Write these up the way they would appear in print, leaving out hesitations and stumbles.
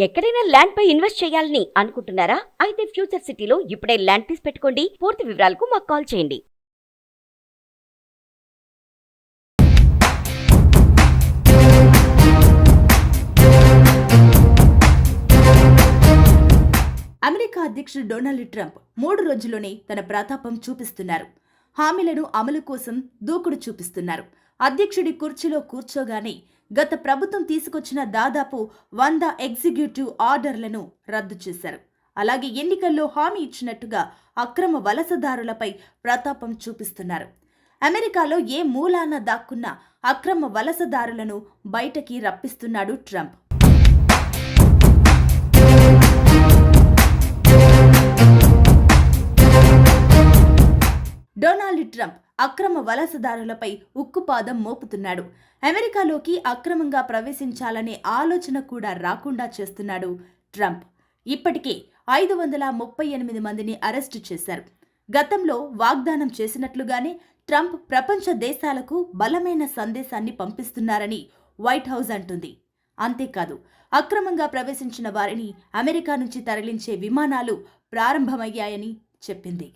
ఎక్కడైనా ల్యాండ్ పై ఇన్వెస్ట్ చేయాలని అనుకుంటున్నారా? అయితే ఫ్యూచర్ సిటీలో ఇప్పుడే ల్యాండ్ తీసి పెట్టుకోండి. పూర్తి వివరాలకు మాకు కాల్ చేయండి. అమెరికా అధ్యక్షుడు డొనాల్డ్ ట్రంప్ 3 రోజుల్లోనే తన ప్రతాపం చూపిస్తున్నారు. హామీలను అమలు కోసం దూకుడు చూపిస్తున్నారు. అధ్యక్షుడి కుర్చీలో కూర్చోగానే గత ప్రభుత్వం తీసుకొచ్చిన దాదాపు 100 ఎగ్జిక్యూటివ్ ఆర్డర్లను రద్దు చేశారు. అలాగే ఎన్నికల్లో హామీ ఇచ్చినట్టుగా అక్రమ వలసదారులపై ప్రతాపం చూపిస్తున్నారు. అమెరికాలో ఏ మూలాన దాక్కున్న అక్రమ వలసదారులను బయటకి రప్పిస్తున్నాడు ట్రంప్. డొనాల్డ్ ట్రంప్ అక్రమ వలసదారులపై ఉక్కుపాదం మోపుతున్నాడు. అమెరికాలోకి అక్రమంగా ప్రవేశించాలనే ఆలోచన కూడా రాకుండా చేస్తున్నాడు ట్రంప్. ఇప్పటికే 538 మందిని అరెస్టు చేశారు. గతంలో వాగ్దానం చేసినట్లుగానే ట్రంప్ ప్రపంచ దేశాలకు బలమైన సందేశాన్ని పంపిస్తున్నారని వైట్ హౌస్ అంటుంది. అంతేకాదు, అక్రమంగా ప్రవేశించిన వారిని అమెరికా నుంచి తరలించే విమానాలు ప్రారంభమయ్యాయని చెప్పింది.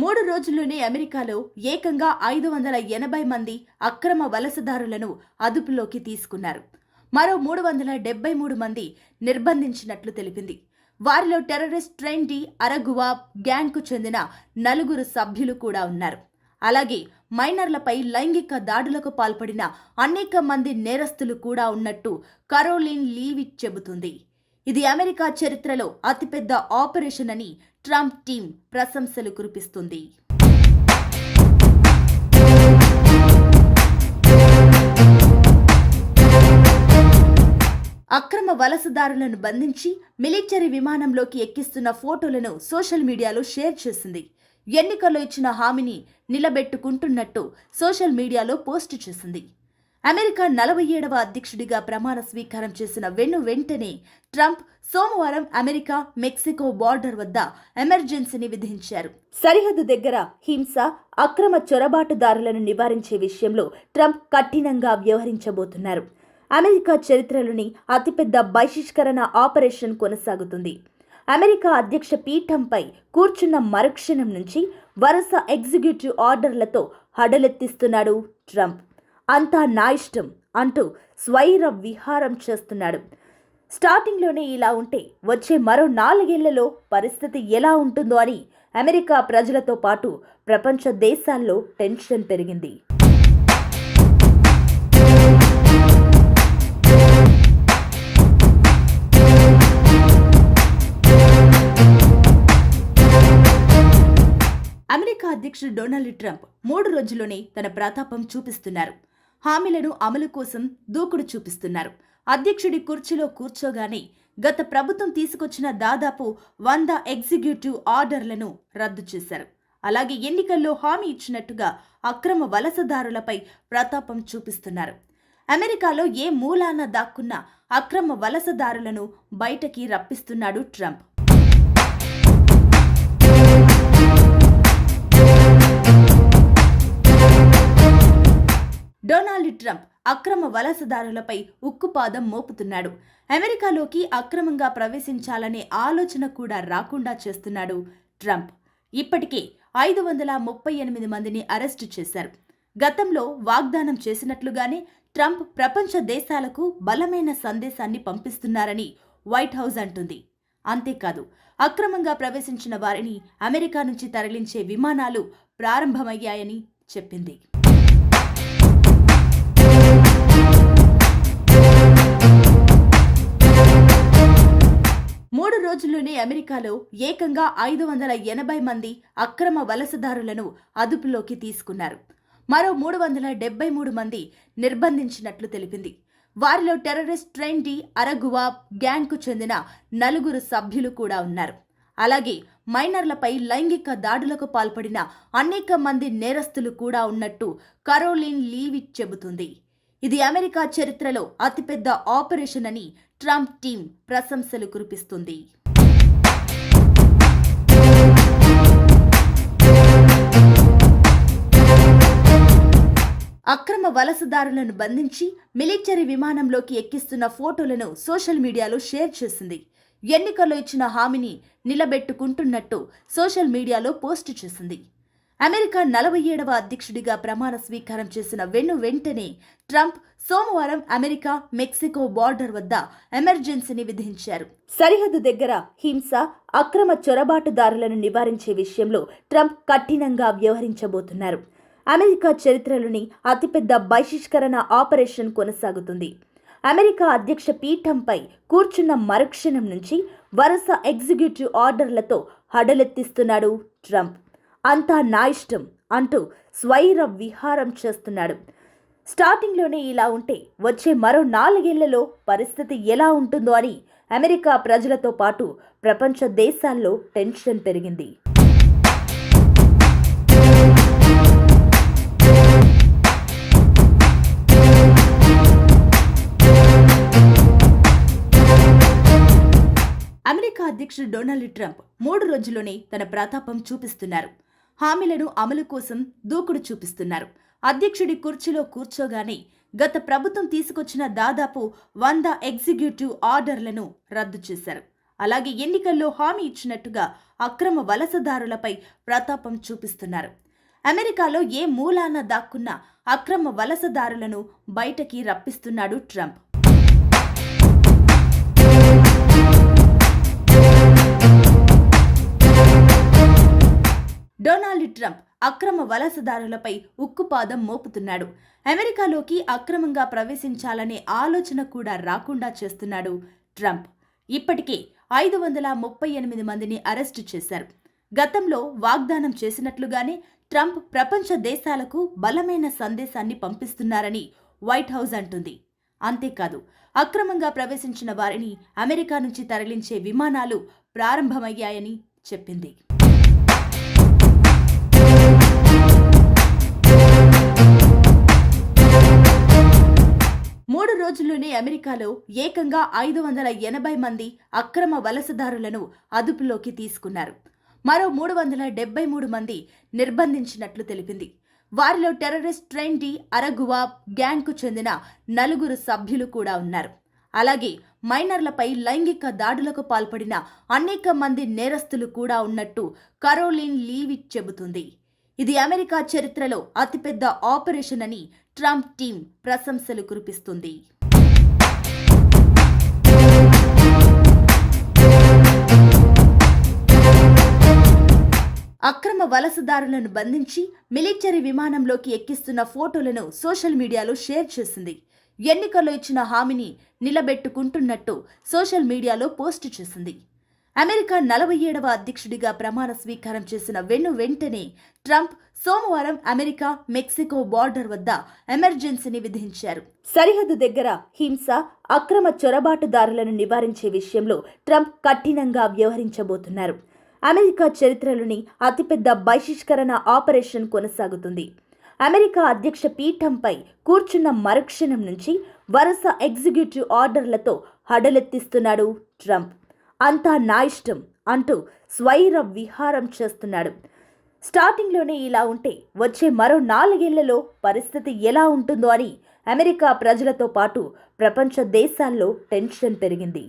మూడు రోజుల్లోనే అమెరికాలో ఏకంగా 580 మంది అక్రమ వలసదారులను అదుపులోకి తీసుకున్నారు. మరో 373 మంది నిర్బంధించినట్లు తెలిపింది. వారిలో టెర్రరిస్ట్ ట్రెండీ అరగువా గ్యాంగ్కు చెందిన 4 సభ్యులు కూడా ఉన్నారు. అలాగే మైనర్లపై లైంగిక దాడులకు పాల్పడిన అనేక మంది నేరస్తులు కూడా ఉన్నట్టు కరోలిన్ లీవిట్ చెబుతుంది. ఇది అమెరికా చరిత్రలో అతిపెద్ద ఆపరేషన్ అని ట్రంప్ టీం ప్రశంసలు కురిపిస్తుంది. అక్రమ వలసదారులను బంధించి మిలిటరీ విమానంలోకి ఎక్కిస్తున్న ఫోటోలను సోషల్ మీడియాలో షేర్ చేసింది. ఎన్నికల్లో ఇచ్చిన హామీని నిలబెట్టుకుంటున్నట్టు సోషల్ మీడియాలో పోస్టు చేసింది. అమెరికా 47వ అధ్యక్షుడిగా ప్రమాణ స్వీకారం చేసిన వెంటనే ట్రంప్ సోమవారం అమెరికా మెక్సికో బార్డర్ వద్ద ఎమర్జెన్సీని విధించారు. సరిహద్దు దగ్గర హింస, అక్రమ చొరబాటుదారులను నివారించే విషయంలో ట్రంప్ కఠినంగా వ్యవహరించబోతున్నారు. అమెరికా చరిత్రలోని అతిపెద్ద బహిష్కరణ ఆపరేషన్ కొనసాగుతుంది. అమెరికా అధ్యక్ష పీఠంపై కూర్చున్న మరుక్షణం నుంచి వరుస ఎగ్జిక్యూటివ్ ఆర్డర్లతో హడలెత్తిస్తున్నాడు ట్రంప్. అంతా నా ఇష్టం అంటూ స్వైర విహారం చేస్తున్నాడు. స్టార్టింగ్లోనే ఇలా ఉంటే వచ్చే మరో 4 ఏళ్లలో పరిస్థితి ఎలా ఉంటుందో అని అమెరికా ప్రజలతో పాటు ప్రపంచ దేశాల్లో టెన్షన్ పెరిగింది. అమెరికా అధ్యక్షుడు డొనాల్డ్ ట్రంప్ 3 రోజుల్లోనే తన ప్రతాపం చూపిస్తున్నారు. హామీలను అమలు కోసం దూకుడు చూపిస్తున్నారు. అధ్యక్షుడి కుర్చీలో కూర్చోగానే గత ప్రభుత్వం తీసుకొచ్చిన దాదాపు 100 ఎగ్జిక్యూటివ్ ఆర్డర్లను రద్దు చేశారు. అలాగే ఎన్నికల్లో హామీ ఇచ్చినట్టుగా అక్రమ వలసదారులపై ప్రతాపం చూపిస్తున్నారు. అమెరికాలో ఏ మూలాన దాక్కున్న అక్రమ వలసదారులను బయటకి రప్పిస్తున్నాడు ట్రంప్. డొనాల్డ్ ట్రంప్ అక్రమ వలసదారులపై ఉక్కుపాదం మోపుతున్నాడు. అమెరికాలోకి అక్రమంగా ప్రవేశించాలనే ఆలోచన కూడా రాకుండా చేస్తున్నాడు ట్రంప్. ఇప్పటికే 538 మందిని అరెస్టు చేశారు. గతంలో వాగ్దానం చేసినట్లుగానే ట్రంప్ ప్రపంచ దేశాలకు బలమైన సందేశాన్ని పంపిస్తున్నారని వైట్ హౌస్ అంటుంది. అంతేకాదు, అక్రమంగా ప్రవేశించిన వారిని అమెరికా నుంచి తరలించే విమానాలు ప్రారంభమయ్యాయని చెప్పింది. మూడు రోజుల్లోనే అమెరికాలో ఏకంగా 580 మంది అక్రమ వలసదారులను అదుపులోకి తీసుకున్నారు. మరో 373 మంది నిర్బంధించినట్లు తెలిపింది. వారిలో టెర్రరిస్ట్ ట్రెండీ అరగువా గ్యాంగ్కు చెందిన 4 సభ్యులు కూడా ఉన్నారు. అలాగే మైనర్లపై లైంగిక దాడులకు పాల్పడిన అనేక మంది నేరస్తులు కూడా ఉన్నట్టు కరోలిన్ లీవిట్ చెబుతుంది. ఇది అమెరికా చరిత్రలో అతిపెద్ద ఆపరేషన్ అని ట్రంప్ టీం ప్రశంసలు కురిపిస్తుంది. అక్రమ వలసదారులను బంధించి మిలిటరీ విమానంలోకి ఎక్కిస్తున్న ఫోటోలను సోషల్ మీడియాలో షేర్ చేసింది. ఎన్నికల్లో ఇచ్చిన హామీని నిలబెట్టుకుంటున్నట్టు సోషల్ మీడియాలో పోస్టు చేసింది. అమెరికా 47వ అధ్యక్షుడిగా ప్రమాణ స్వీకారం చేసిన వెంటనే ట్రంప్ సోమవారం అమెరికా మెక్సికో బార్డర్ వద్ద ఎమర్జెన్సీని విధించారు. సరిహద్దు దగ్గర హింస, అక్రమ చొరబాటుదారులను నివారించే విషయంలో ట్రంప్ కఠినంగా వ్యవహరించబోతున్నారు. అమెరికా చరిత్రలోని అతిపెద్ద బహిష్కరణ ఆపరేషన్ కొనసాగుతుంది. అమెరికా అధ్యక్ష పీఠంపై కూర్చున్న మరుక్షణం నుంచి వరుస ఎగ్జిక్యూటివ్ ఆర్డర్లతో హడలెత్తిస్తున్నాడు ట్రంప్. అంతా నా ఇష్టం అంటూ స్వైర విహారం చేస్తున్నాడు. స్టార్టింగ్లోనే ఇలా ఉంటే వచ్చే మరో 4 ఏళ్లలో పరిస్థితి ఎలా ఉంటుందో అని అమెరికా ప్రజలతో పాటు ప్రపంచ దేశాల్లో టెన్షన్ పెరిగింది. అమెరికా అధ్యక్షుడు డొనాల్డ్ ట్రంప్ 3 రోజుల్లోనే తన ప్రతాపం చూపిస్తున్నారు. హామీలను అమలు కోసం దూకుడు చూపిస్తున్నారు. అధ్యక్షుడి కుర్చీలో కూర్చోగానే గత ప్రభుత్వం తీసుకొచ్చిన దాదాపు 100 ఎగ్జిక్యూటివ్ ఆర్డర్లను రద్దు చేశారు. అలాగే ఎన్నికల్లో హామీ ఇచ్చినట్టుగా అక్రమ వలసదారులపై ప్రతాపం చూపిస్తున్నారు. అమెరికాలో ఏ మూలాన దాక్కున్న అక్రమ వలసదారులను బయటకి రప్పిస్తున్నాడు ట్రంప్. డొనాల్డ్ ట్రంప్ అక్రమ వలసదారులపై ఉక్కుపాదం మోపుతున్నాడు. అమెరికాలోకి అక్రమంగా ప్రవేశించాలనే ఆలోచన కూడా రాకుండా చేస్తున్నాడు ట్రంప్. ఇప్పటికే 538 మందిని అరెస్టు చేశారు. గతంలో వాగ్దానం చేసినట్లుగానే ట్రంప్ ప్రపంచ దేశాలకు బలమైన సందేశాన్ని పంపిస్తున్నారని వైట్ హౌస్ అంటుంది. అంతేకాదు, అక్రమంగా ప్రవేశించిన వారిని అమెరికా నుంచి తరలించే విమానాలు ప్రారంభమయ్యాయని చెప్పింది. మూడు రోజుల్లోనే అమెరికాలో ఏకంగా 580 మంది అక్రమ వలసదారులను అదుపులోకి తీసుకున్నారు. మరో 373 మంది నిర్బంధించినట్లు తెలిపింది. వారిలో టెర్రరిస్ట్ ట్రైన్ డి అరగువా గ్యాంగ్కు చెందిన 4 సభ్యులు కూడా ఉన్నారు. అలాగే మైనర్లపై లైంగిక దాడులకు పాల్పడిన అనేక మంది నేరస్తులు కూడా ఉన్నట్టు కరోలిన్ లీవిట్ చెబుతుంది. ఇది అమెరికా చరిత్రలో అతిపెద్ద ఆపరేషన్ అని ట్రంప్ టీం ప్రశంసలు కురిపిస్తుంది. అక్రమ వలసదారులను బంధించి మిలిటరీ విమానంలోకి ఎక్కిస్తున్న ఫోటోలను సోషల్ మీడియాలో షేర్ చేసింది. ఎన్నికల్లో ఇచ్చిన హామీని నిలబెట్టుకుంటున్నట్టు సోషల్ మీడియాలో పోస్టు చేసింది. అమెరికా 47వ అధ్యక్షుడిగా ప్రమాణ స్వీకారం చేసిన వెంటనే ట్రంప్ సోమవారం అమెరికా మెక్సికో బార్డర్ వద్ద ఎమర్జెన్సీని విధించారు. సరిహద్దు దగ్గర హింస, అక్రమ చొరబాటుదారులను నివారించే విషయంలో ట్రంప్ కఠినంగా వ్యవహరించబోతున్నారు. అమెరికా చరిత్రలోని అతిపెద్ద బహిష్కరణ ఆపరేషన్ కొనసాగుతుంది. అమెరికా అధ్యక్ష పీఠంపై కూర్చున్న మరుక్షణం నుంచి వరుస ఎగ్జిక్యూటివ్ ఆర్డర్లతో హడలెత్తిస్తున్నాడు ట్రంప్. అంతా నా ఇష్టం అంటూ స్వైర విహారం చేస్తున్నాడు. స్టార్టింగ్లోనే ఇలా ఉంటే వచ్చే మరో 4 ఏళ్లలో పరిస్థితి ఎలా ఉంటుందో అని అమెరికా ప్రజలతో పాటు ప్రపంచ దేశాల్లో టెన్షన్ పెరిగింది.